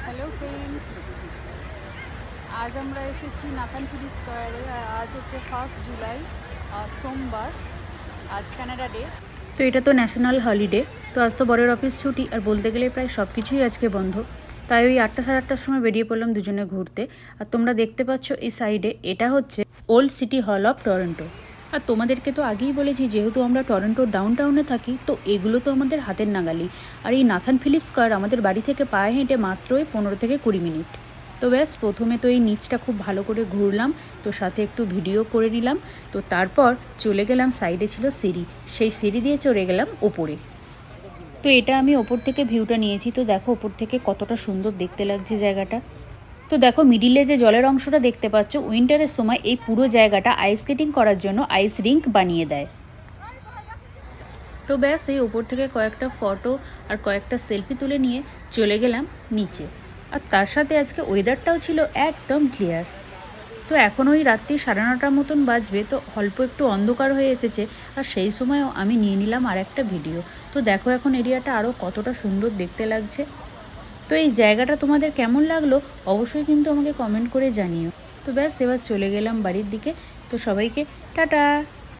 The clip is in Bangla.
হ্যালো ফ্রেন্ডস, আজ আমরা এসেছি নাথান ফিলিপ স্কোয়ারে। আর আজ হচ্ছে 1 জুলাই, সোমবার। আজ কানাডা ডে। তো এটা তো ন্যাশনাল হলিডে, তো আজ তো বরের অফিস ছুটি, আর বলতে গেলে প্রায় সব কিছুই আজকে বন্ধ। তাই ওই 8টা সাড়ে 8টার সময় বেরিয়ে পড়লাম দুজনে ঘুরতে। আর তোমরা দেখতে পাচ্ছ এই সাইডে, এটা হচ্ছে old city hall of Toronto. আর তোমাদেরকে তো আগেই বলেছি, যেহেতু আমরা টরন্টোর ডাউনটাউনে থাকি, তো এগুলো তো আমাদের হাতের নাগালি। আর এই নাথান ফিলিপ স্কোয়ার আমাদের বাড়ি থেকে পায়ে হেঁটে মাত্রই 15 থেকে 20 মিনিট। তো ব্যাস, প্রথমে তো এই নিচটা খুব ভালো করে ঘুরলাম, তো সাথে একটু ভিডিও করে নিলাম। তো তারপর চলে গেলাম, সাইডে ছিল সিঁড়ি, সেই সিঁড়ি দিয়ে চলে গেলাম ওপরে। তো এটা আমি ওপর থেকে ভিউটা নিয়েছি, তো দেখো ওপর থেকে কতটা সুন্দর দেখতে লাগছে জায়গাটা। তো দেখো মিডিলে যে জলের অংশটা দেখতে পাচ্ছ, উইন্টারের সময় এই পুরো জায়গাটা আইস স্কেটিং করার জন্য আইস রিঙ্ক বানিয়ে দেয়। তো ব্যাস, এই ওপর থেকে কয়েকটা ফটো আর কয়েকটা সেলফি তুলে নিয়ে চলে গেলাম নিচে। আর তার সাথে আজকে ওয়েদারটাও ছিল একদম ক্লিয়ার। তো এখন ওই রাত্রি 9:30 মতন বাজবে, তো অল্প একটু অন্ধকার হয়ে এসেছে। আর সেই সময়ও আমি নিয়ে নিলাম আর একটা ভিডিও। তো দেখো এখন এরিয়াটা আরও কতটা সুন্দর দেখতে লাগছে। তো এই জায়গাটা তোমাদের কেমন লাগলো অবশ্যই কিন্তু আমাকে কমেন্ট করে জানিও। তো ব্যাস, এবার চলে গেলাম বাড়ির দিকে। তো সবাইকে টাটা।